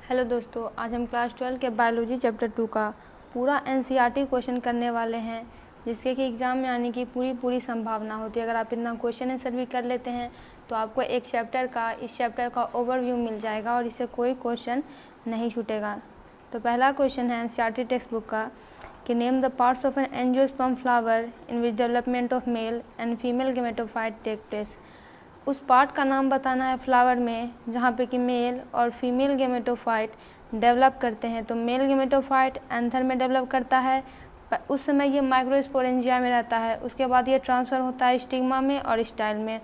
Hello दोस्तों, आज हम क्लास 12 के बायोलॉजी चैप्टर 2 का पूरा एनसीईआरटी क्वेश्चन करने वाले हैं, जिसके कि एग्ज़ाम में आने की पूरी संभावना होती है। अगर आप इतना क्वेश्चन आंसर भी कर लेते हैं तो आपको इस चैप्टर का ओवरव्यू मिल जाएगा और इससे कोई क्वेश्चन नहीं छूटेगा। तो पहला क्वेश्चन है एनसीईआरटी टेक्स्ट बुक का कि name the parts of an angiosperm flower in which development of male and female gametophyte take place. उस पार्ट का नाम बताना है फ्लावर में जहाँ पे कि मेल और फीमेल गेमेटोफाइट डेवलप करते हैं। तो मेल गेमेटोफाइट एंथर में डेवलप करता है, उस समय ये माइक्रोस्पोरेंजिया में रहता है। उसके बाद ये ट्रांसफ़र होता है स्टिग्मा में और स्टाइल में।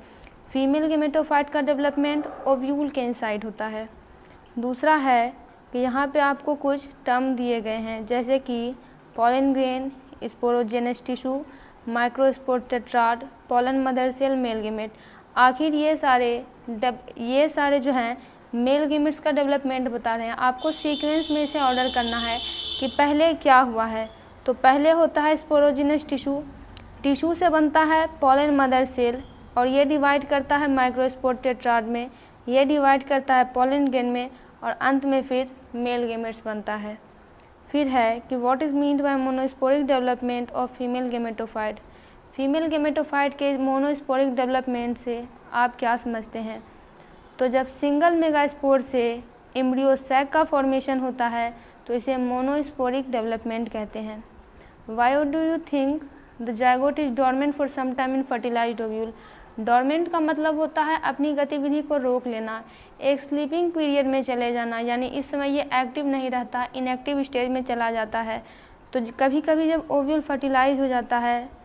फीमेल गेमेटोफाइट का डेवलपमेंट ओव्यूल के इनसाइड होता है। दूसरा है कि यहाँ पे आपको कुछ टर्म दिए गए हैं, जैसे कि pollen grain, sporogenous tissue, microspore tetrad, pollen mother cell, male gamete. आखिर ये सारे जो हैं मेल गेमेट्स का डेवलपमेंट बता रहे हैं। आपको सीक्वेंस में इसे ऑर्डर करना है कि पहले क्या हुआ है। तो पहले होता है स्पोरोजिनस टिश्यू से बनता है पॉलन मदर सेल और ये डिवाइड करता है माइक्रोस्पोर टेट्राड में, ये डिवाइड करता है पॉलन ग्रेन में और अंत में फिर मेल गेमेट्स बनता है। फिर है कि what is meant by monosporic development of female gametophyte. Female gametophyte के मोनोस्पोरिक डेवलपमेंट से आप क्या समझते हैं? तो जब सिंगल मेगास्पोर से एम्ब्रियो सैक का फॉर्मेशन होता है तो इसे मोनोस्पोरिक डेवलपमेंट कहते हैं। Why do you think the zygote is dormant for some time in fertilized ovule. Dormant का मतलब होता है अपनी गतिविधि को रोक लेना, एक स्लीपिंग पीरियड में चले जाना, यानी इस समय ये एक्टिव नहीं रहता, इनएक्टिव स्टेज में चला जाता है। तो कभी कभी जब ओव्यूल फर्टिलाइज हो जाता है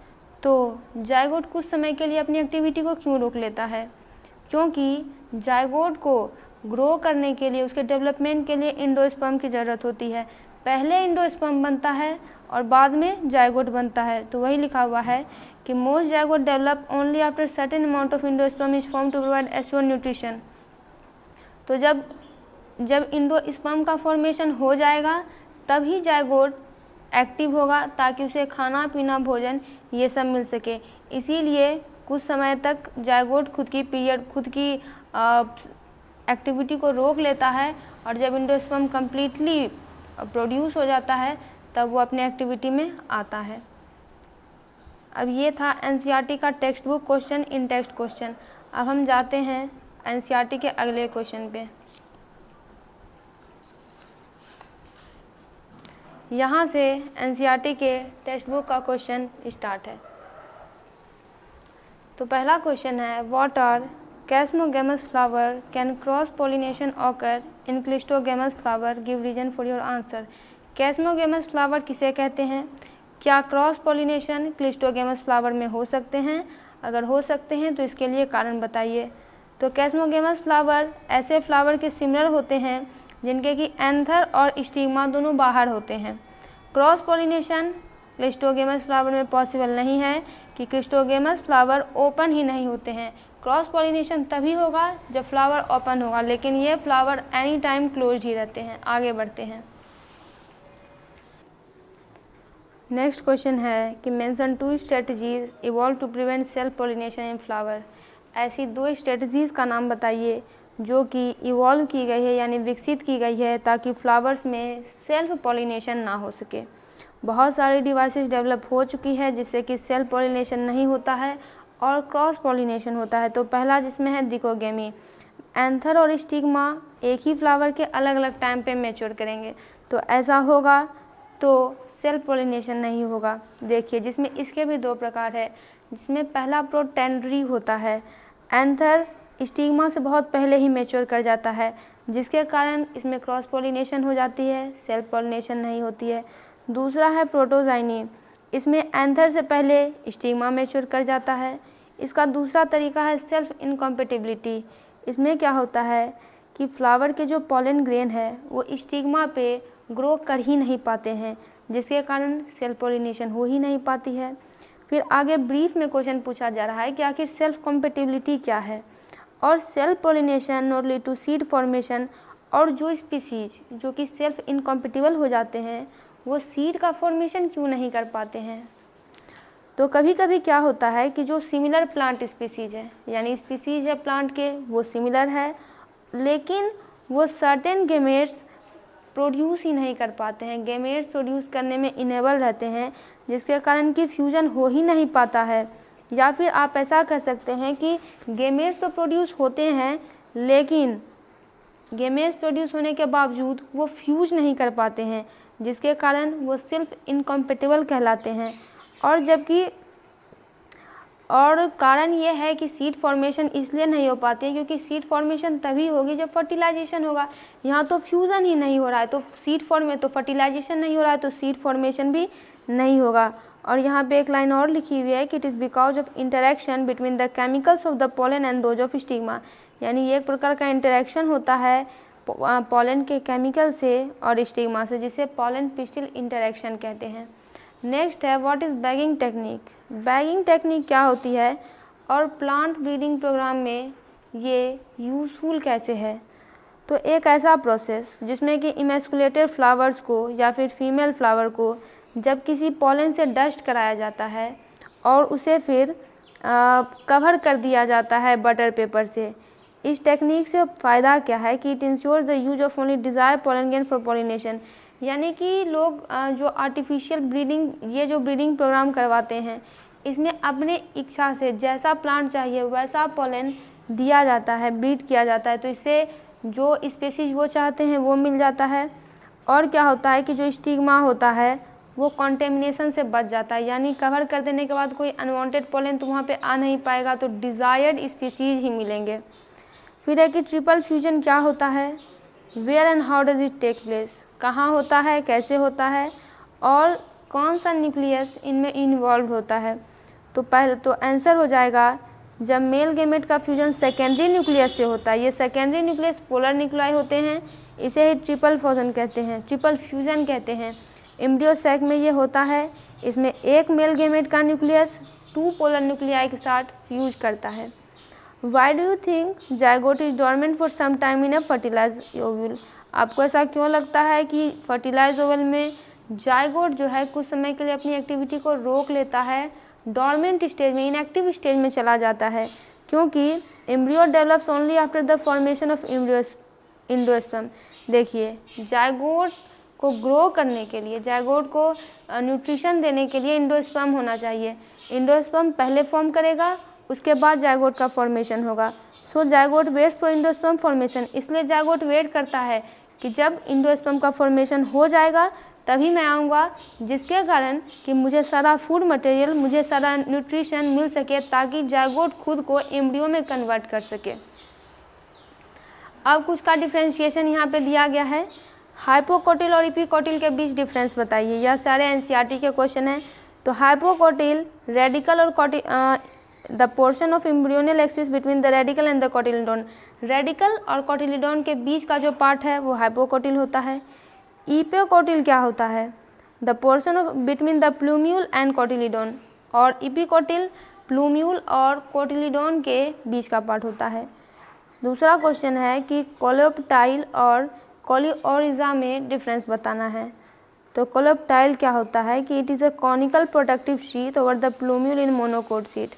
तो जाइगोट कुछ समय के लिए अपनी एक्टिविटी को क्यों रोक लेता है? क्योंकि जाइगोट को ग्रो करने के लिए, उसके डेवलपमेंट के लिए एंडोस्पर्म की ज़रूरत होती है। पहले एंडोस्पर्म बनता है और बाद में जाइगोट बनता है। तो वही लिखा हुआ है कि most zygote develop only after certain amount of endosperm is form to provide assure nutrition. तो जब एंडोस्पर्म का फॉर्मेशन हो जाएगा तभी जाइगोट एक्टिव होगा, ताकि उसे खाना पीना भोजन ये सब मिल सके। इसीलिए कुछ समय तक जाइगोट खुद की एक्टिविटी को रोक लेता है और जब एंडोस्पर्म कम्प्लीटली प्रोड्यूस हो जाता है तब वो अपने एक्टिविटी में आता है। अब ये था एनसीईआरटी का text book question in text question. अब हम जाते हैं एनसीईआरटी के अगले क्वेश्चन पे। यहाँ से एनसीईआरटी के टेक्स्ट बुक का क्वेश्चन स्टार्ट है। तो पहला क्वेश्चन है what are chasmogamous flower can cross pollination occur in cleistogamous flower, give reason for your answer. Chasmogamous flower किसे कहते हैं? क्या क्रॉस पॉलिनेशन क्लिस्टोगेमस फ्लावर में हो सकते हैं? अगर हो सकते हैं तो इसके लिए कारण बताइए। तो कैस्मोगेमस फ्लावर ऐसे फ्लावर के सिमिलर होते हैं जिनके कि एंथर और स्टिग्मा दोनों बाहर होते हैं। क्रॉस पॉलिनेशन क्लिस्टोगेमस फ्लावर में पॉसिबल नहीं है कि क्लिस्टोगेमस फ्लावर ओपन ही नहीं होते हैं। क्रॉस पॉलिनेशन तभी होगा जब फ्लावर ओपन होगा, लेकिन ये फ्लावर एनी टाइम क्लोज्ड ही रहते हैं। आगे बढ़ते हैं। नेक्स्ट क्वेश्चन है कि mention 2 strategies evolve to prevent self pollination in flower. ऐसी 2 स्ट्रेटजीज का नाम बताइए जो कि इवॉल्व की गई है, यानी विकसित की गई है ताकि फ्लावर्स में सेल्फ पॉलिनेशन ना हो सके। बहुत सारी डिवाइसेस डेवलप हो चुकी है जिससे कि सेल्फ पॉलिनेशन नहीं होता है और क्रॉस पॉलिनेशन होता है। तो पहला जिसमें है दिकोगेमी। एंथर और स्टिग्मा एक ही फ्लावर के अलग अलग टाइम पे मैच्योर करेंगे, तो ऐसा होगा तो सेल्फ पॉलिनेशन नहीं होगा। देखिए, जिसमें इसके भी 2 प्रकार है, जिसमें पहला प्रोटेंडरी होता है। एंथर स्टिग्मा से बहुत पहले ही मैच्योर कर जाता है, जिसके कारण इसमें क्रॉस पॉलिनेशन हो जाती है, सेल्फ पॉलिनेशन नहीं होती है। दूसरा है प्रोटोजाइनी। इसमें एंथर से पहले स्टिग्मा मैच्योर कर जाता है। इसका दूसरा तरीका है सेल्फ इनकम्पेटिबिलिटी। इसमें क्या होता है कि फ्लावर के जो पॉलन ग्रेन है वो स्टिग्मा पे ग्रो कर ही नहीं पाते हैं, जिसके कारण सेल्फ पॉलिनेशन हो ही नहीं पाती है। फिर आगे ब्रीफ में क्वेश्चन पूछा जा रहा है कि आखिर सेल्फ कॉम्पेटिबिलिटी क्या है और self pollination not lead to seed formation, और जो स्पीसीज जो कि सेल्फ इनकम्पेटिबल हो जाते हैं वो सीड का फॉर्मेशन क्यों नहीं कर पाते हैं। तो कभी कभी क्या होता है कि जो सिमिलर प्लांट स्पीसीज है, यानी स्पीसीज है प्लांट के वो सिमिलर है, लेकिन वो सर्टेन गेमेट्स प्रोड्यूस ही नहीं कर पाते हैं, गैमेट्स प्रोड्यूस करने में इनेबल रहते हैं, जिसके कारण कि फ्यूजन हो ही नहीं पाता है। या फिर आप ऐसा कह सकते हैं कि गैमेट्स तो प्रोड्यूस होते हैं, लेकिन गैमेट्स प्रोड्यूस होने के बावजूद वो फ्यूज नहीं कर पाते हैं, जिसके कारण वो सिर्फ इनकम्पेटिबल कहलाते हैं। और कारण ये है कि सीड फॉर्मेशन इसलिए नहीं हो पाती है क्योंकि सीड फॉर्मेशन तभी होगी जब फर्टिलाइजेशन होगा। यहाँ तो फ्यूज़न ही नहीं हो रहा है, तो तो फर्टिलाइजेशन नहीं हो रहा है, तो सीड फॉर्मेशन भी नहीं होगा। और यहाँ पे एक लाइन और लिखी हुई है कि it is because of interaction between the chemicals of the pollen and those of stigma, यानी ये एक प्रकार का इंटरेक्शन होता है पोलन के केमिकल से और स्टिग्मा से, जिसे पोलन पिस्टिल इंटरेक्शन कहते हैं। नेक्स्ट है what is bagging technique. Bagging technique क्या होती है और प्लांट ब्रीडिंग प्रोग्राम में ये यूज़फुल कैसे है। तो एक ऐसा प्रोसेस जिसमें कि इमेस्कुलेटेड फ्लावर्स को या फिर फीमेल फ्लावर को जब किसी पॉलन से डस्ट कराया जाता है और उसे फिर कवर कर दिया जाता है बटर पेपर से। इस टेक्निक से फ़ायदा क्या है कि it ensures the use of only desire pollen grain for pollination, यानी कि लोग जो आर्टिफिशियल ब्रीडिंग ये जो ब्रीडिंग प्रोग्राम करवाते हैं, इसमें अपने इच्छा से जैसा प्लांट चाहिए वैसा पोलन दिया जाता है, ब्रीड किया जाता है, तो इससे जो स्पेसीज वो चाहते हैं वो मिल जाता है। और क्या होता है कि जो स्टिग्मा होता है वो कॉन्टेमिनेशन से बच जाता है, यानी कवर कर देने के बाद कोई अनवांटेड पोलन तो वहाँ पे आ नहीं पाएगा, तो डिज़ायर्ड स्पीसीज ही मिलेंगे। फिर है कि ट्रिपल फ्यूजन क्या होता है, where and how does it take place, कहाँ होता है, कैसे होता है और कौन सा न्यूक्लियस इनमें इन्वॉल्व होता है। तो पहले तो आंसर हो जाएगा जब मेल गैमेट का फ्यूजन सेकेंडरी न्यूक्लियस से होता है। ये सेकेंडरी न्यूक्लियस पोलर न्यूक्लियाई होते हैं, इसे ही ट्रिपल फ्यूजन कहते हैं, ट्रिपल फ्यूजन कहते हैं। एम्ब्रियो सैक में ये होता है, इसमें एक मेल गैमेट का न्यूक्लियस 2 पोलर न्यूक्लियाई के साथ फ्यूज करता है। Why do you think zygote is dormant for some time in a fertilize ovule. आपको ऐसा क्यों लगता है कि फर्टिलाइज ओवल में जाइगोट जो है कुछ समय के लिए अपनी एक्टिविटी को रोक लेता है, डोरमेंट स्टेज में, इनएक्टिव स्टेज में चला जाता है, क्योंकि embryo develops only after the formation of endosperm. देखिए, जाइगोट को ग्रो करने के लिए, जाइगोट को न्यूट्रिशन देने के लिए एंडोस्पर्म होना चाहिए। एंडोस्पर्म पहले फॉर्म करेगा, उसके बाद जाइगोट का फॉर्मेशन होगा। So zygote waits for endosperm formation, इसलिए जाइगोट वेट करता है कि जब एंडोस्पर्म का फॉर्मेशन हो जाएगा तभी मैं आऊँगा, जिसके कारण कि मुझे सारा फूड मटेरियल, मुझे सारा न्यूट्रिशन मिल सके, ताकि जाइगोट खुद को एम्ब्रियो में कन्वर्ट कर सके। अब कुछ का डिफ्रेंशिएशन यहाँ पे दिया गया है। हाइपोकोटिल और इपिकोटिल के बीच डिफरेंस बताइए। यह सारे एनसीईआरटी के क्वेश्चन हैं। तो हाइपोकोटिल रेडिकल और the portion of embryonal axis between the radicle and the cotyledon, radicle और कोटिलिडोन के बीच का जो पार्ट है वो हाइपोकोटिल होता है। इपिकोटिल क्या होता है, the portion of between the plumule and cotyledon, और इपिकोटिल प्लूम्यूल और कोटिलिडोन के बीच का पार्ट होता है। दूसरा क्वेश्चन है कि कोलेप्टाइल और कोलिओरिजा में डिफरेंस बताना है। तो कोलेप्टाइल क्या होता है कि it is a conical protective sheet over the plumule in monocot seed.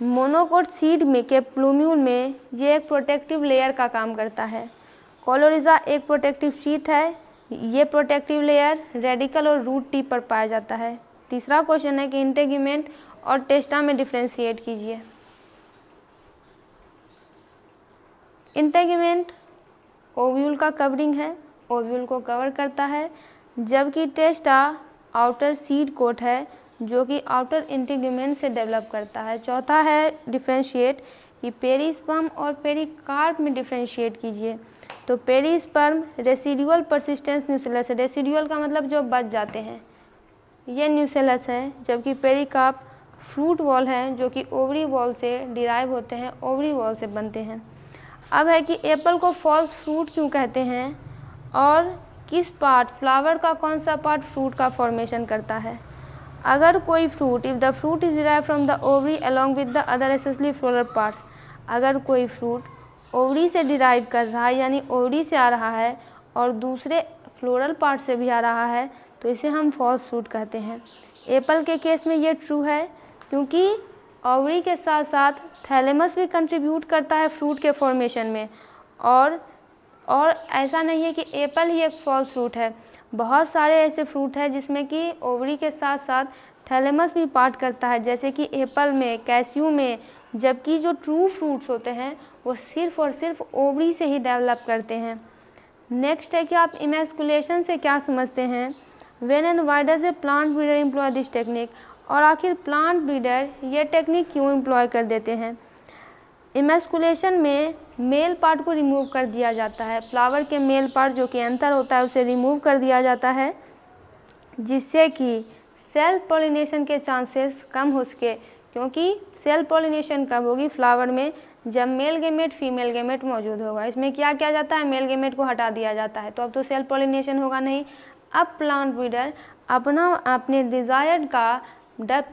Monocot seed में के प्लूम्यूल में ये एक प्रोटेक्टिव लेयर का काम करता है। कोलोरिजा एक प्रोटेक्टिव शीट है, ये प्रोटेक्टिव लेयर रेडिकल और रूट टिप पर पाया जाता है। तीसरा क्वेश्चन है कि इंटेगुमेंट और टेस्टा में डिफ्रेंशिएट कीजिए। इंटेगुमेंट ओव्यूल का कवरिंग है, ओव्यूल को कवर करता है, जबकि टेस्टा आउटर सीड कोट है जो कि आउटर इंटेगुमेंट से डेवलप करता है। चौथा है डिफ्रेंशिएट, कि पेरिस्पर्म और पेरिकार्प में डिफ्रेंशिएट कीजिए। तो पेरिस्पर्म रेसिडुअल परसिस्टेंस न्यूसेलस है, रेसिडुअल का मतलब जो बच जाते हैं, ये न्यूसेलस है, जबकि पेरिकार्प फ्रूट वॉल है जो कि ओवरी वॉल से डिराइव होते हैं, ओवरी वॉल से बनते हैं। अब है कि एप्पल को फॉल्स फ्रूट क्यों कहते हैं और किस पार्ट, फ्लावर का कौन सा पार्ट फ्रूट का फॉर्मेशन करता है। अगर कोई fruit, if the fruit is derive from the ovary along with the other accessory floral parts, अगर कोई फ्रूट ओवरी से डिराइव कर रहा है यानी ओवरी से आ रहा है और दूसरे फ्लोरल पार्ट से भी आ रहा है, तो इसे हम फॉल्स फ्रूट कहते हैं। एप्पल के केस में ये ट्रू है क्योंकि ओवरी के साथ साथ थैलेमस भी कंट्रीब्यूट करता है फ्रूट के फॉर्मेशन में, और और ऐसा नहीं है कि एप्पल ही एक फॉल्स फ्रूट है, बहुत सारे ऐसे फ्रूट हैं जिसमें कि ओवरी के साथ साथ थैलेमस भी पार्ट करता है, जैसे कि एप्पल में, कैश्यू में। जबकि जो ट्रू फ्रूट्स होते हैं वो सिर्फ और सिर्फ ओवरी से ही डेवलप करते हैं। नेक्स्ट है कि आप इमैस्कुलेशन से क्या समझते हैं। When and why does a plant breeder employ this technique, और आखिर प्लांट ब्रीडर ये टेक्निक क्यों एम्प्लॉय कर देते हैं। इमैस्कुलेशन में मेल पार्ट को रिमूव कर दिया जाता है, फ्लावर के मेल पार्ट जो कि एंथर होता है उसे रिमूव कर दिया जाता है, जिससे कि सेल्फ पॉलिनेशन के चांसेस कम हो सके। क्योंकि सेल्फ पॉलिनेशन कब होगी, फ्लावर में, जब मेल गेमेट फीमेल गेमेट मौजूद होगा। इसमें क्या किया जाता है, मेल गेमेट को हटा दिया जाता है, तो अब तो सेल्फ पॉलिनेशन होगा नहीं। अब प्लांट ब्रीडर अपने डिज़ायर्ड का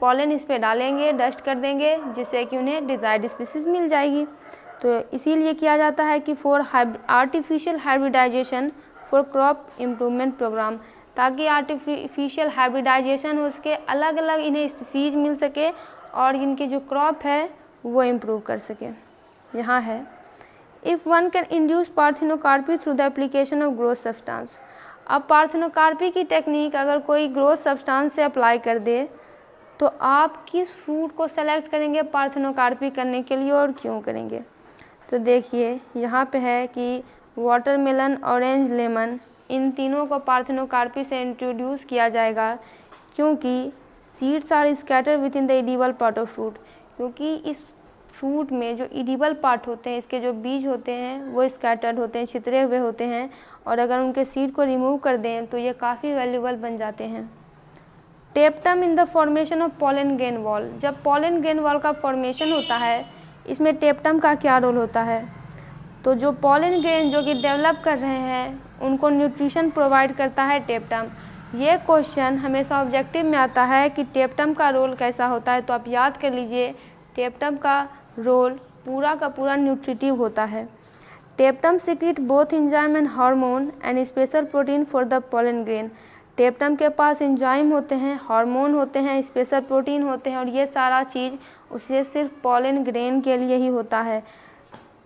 पॉलन इस पर डालेंगे, डस्ट कर देंगे, जिससे कि उन्हें डिज़ायर्ड स्पीसीज मिल जाएगी। तो इसीलिए किया जाता है कि for artificial hybridization for crop improvement program, ताकि आर्टिफिशियल हाइब्रिडाइजेशन हो सके, अलग अलग इन्हें स्पीसीज मिल सके और इनकी जो क्रॉप है वो इम्प्रूव कर सके। यहाँ है if one can induce parthenocarpy through the application of growth substance. अब पार्थेनोकार्पी की टेक्निक अगर कोई ग्रोथ सब्सटेंस से अप्लाई कर दे तो आप किस फ्रूट को सेलेक्ट करेंगे पार्थेनोकार्पी करने के लिए और क्यों करेंगे। तो देखिए यहाँ पे है कि वाटरमेलन, ऑरेंज, लेमन, इन तीनों को पार्थेनोकार्पी से इंट्रोड्यूस किया जाएगा, क्योंकि seeds are scatter within the edible part of fruit. क्योंकि इस फ्रूट में जो एडिबल पार्ट होते हैं, इसके जो बीज होते हैं वो स्कैटर्ड होते हैं, छितरे हुए होते हैं, और अगर उनके सीड को रिमूव कर दें तो ये काफ़ी वैल्यूबल बन जाते हैं। टेप्टम in the formation of pollen grain wall, जब पॉलन ग्रेन वॉल का फॉर्मेशन होता है इसमें टेप्टम का क्या रोल होता है। तो जो पॉलन ग्रेन जो कि डेवलप कर रहे हैं उनको न्यूट्रिशन प्रोवाइड करता है टेप्टम। ये क्वेश्चन हमेशा ऑब्जेक्टिव में आता है कि टेप्टम का रोल कैसा होता है, तो आप याद कर लीजिए टेप्टम का रोल पूरा का पूरा न्यूट्रिटिव होता है। टेप्टम secret both enzyme and hormone and special protein for the pollen grain. टेप्टम के पास एंजाइम होते हैं, हार्मोन होते हैं, स्पेशल प्रोटीन होते हैं, और ये सारा चीज़ उसे सिर्फ पॉलन ग्रेन के लिए ही होता है।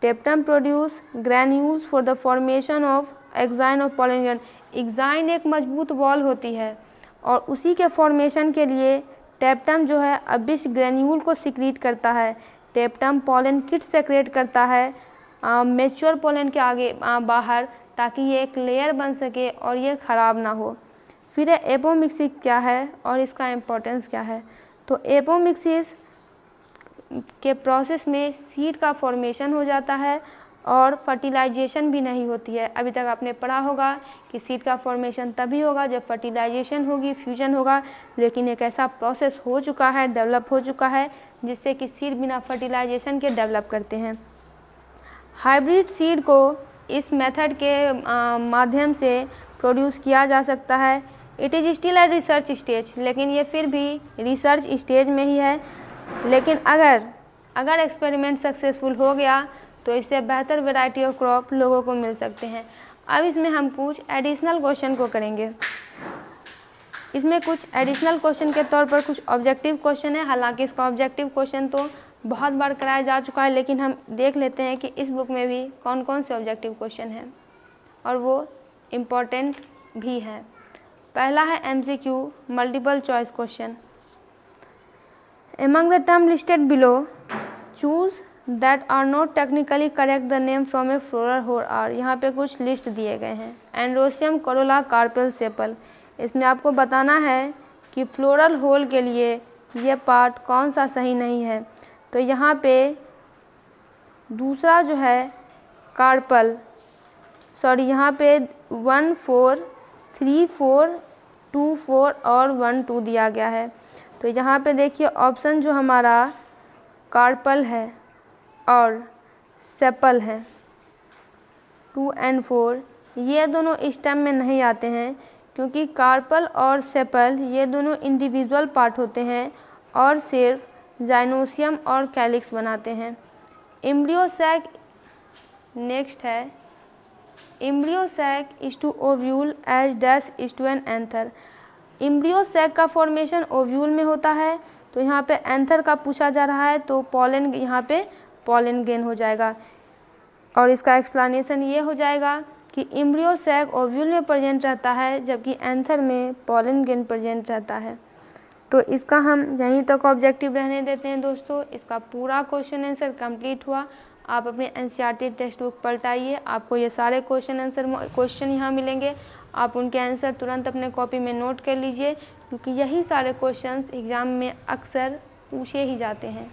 टेप्टम produce granules for the formation of exine of pollen grain. Exine एक मजबूत वॉल होती है और उसी के फॉर्मेशन के लिए टेप्टम जो है अबिश ग्रैन्यूल को सिक्रीट करता है। टेप्टम पॉलन किट सेक्रेट करता है मैच्योर पॉलन के आगे बाहर, ताकि ये एक लेयर बन सके और ये ख़राब ना हो। फिर एपोमिक्सिस क्या है और इसका इम्पोर्टेंस क्या है। तो एपोमिक्सिस के प्रोसेस में सीड का फॉर्मेशन हो जाता है और फर्टिलाइजेशन भी नहीं होती है। अभी तक आपने पढ़ा होगा कि सीड का फॉर्मेशन तभी होगा जब फर्टिलाइजेशन होगी, फ्यूजन होगा, लेकिन एक ऐसा प्रोसेस हो चुका है, डेवलप हो चुका है, जिससे कि सीड बिना फर्टिलाइजेशन के डेवलप करते हैं। हाइब्रिड सीड को इस मेथड के माध्यम से प्रोड्यूस किया जा सकता है। It is still at research stage, लेकिन ये फिर भी रिसर्च स्टेज में ही है। लेकिन अगर एक्सपेरिमेंट सक्सेसफुल हो गया तो इससे बेहतर वैरायटी ऑफ क्रॉप लोगों को मिल सकते हैं। अब इसमें हम कुछ एडिशनल क्वेश्चन को करेंगे। इसमें कुछ एडिशनल क्वेश्चन के तौर पर कुछ ऑब्जेक्टिव क्वेश्चन है। हालांकि इसका ऑब्जेक्टिव क्वेश्चन तो बहुत बार कराया जा चुका है, लेकिन हम देख लेते हैं कि इस बुक में भी कौन कौन से ऑब्जेक्टिव क्वेश्चन हैं और वो इम्पोर्टेंट भी है। पहला है MCQ multiple choice question. Among the term listed below, choose that are not technically correct the name from a floral whole are। यहाँ पे कुछ लिस्ट दिए गए हैं। Androecium, Corolla, carpel, sepal. इसमें आपको बताना है कि फ्लोरल होल के लिए ये पार्ट कौन सा सही नहीं है। तो यहाँ पे दूसरा जो है कार्पल, सॉरी यहाँ पे 1 4 3 4 2 4 और 1 2 दिया गया है। तो यहाँ पे देखिए ऑप्शन जो हमारा कार्पल है और सेपल है 2 और 4, ये दोनों स्टेम में नहीं आते हैं, क्योंकि कार्पल और सेपल ये दोनों इंडिविजुअल पार्ट होते हैं और सिर्फ जाइनोसियम और कैलिक्स बनाते हैं। एम्ब्रियो सैक नेक्स्ट है। Embryo sac is to ovule as dash is to an anther. Embryo sac का फॉर्मेशन ओव्यूल में होता है, तो यहाँ पे एंथर का पूछा जा रहा है, तो पॉलन यहाँ पे पॉलन ग्रेन हो जाएगा। और इसका एक्सप्लेनेशन ये हो जाएगा कि एम्ब्रियो सैक ओव्यूल में प्रेजेंट रहता है, जबकि एंथर में पॉलन ग्रेन प्रेजेंट रहता है। तो इसका हम यहीं तक ऑब्जेक्टिव रहने देते हैं दोस्तों। इसका पूरा क्वेश्चन आंसर कंप्लीट हुआ। आप अपने एनसीईआरटी टेक्स्ट बुक पलटाइए, आपको ये सारे क्वेश्चन यहाँ मिलेंगे। आप उनके आंसर तुरंत अपने कॉपी में नोट कर लीजिए, क्योंकि यही सारे क्वेश्चंस एग्ज़ाम में अक्सर पूछे ही जाते हैं।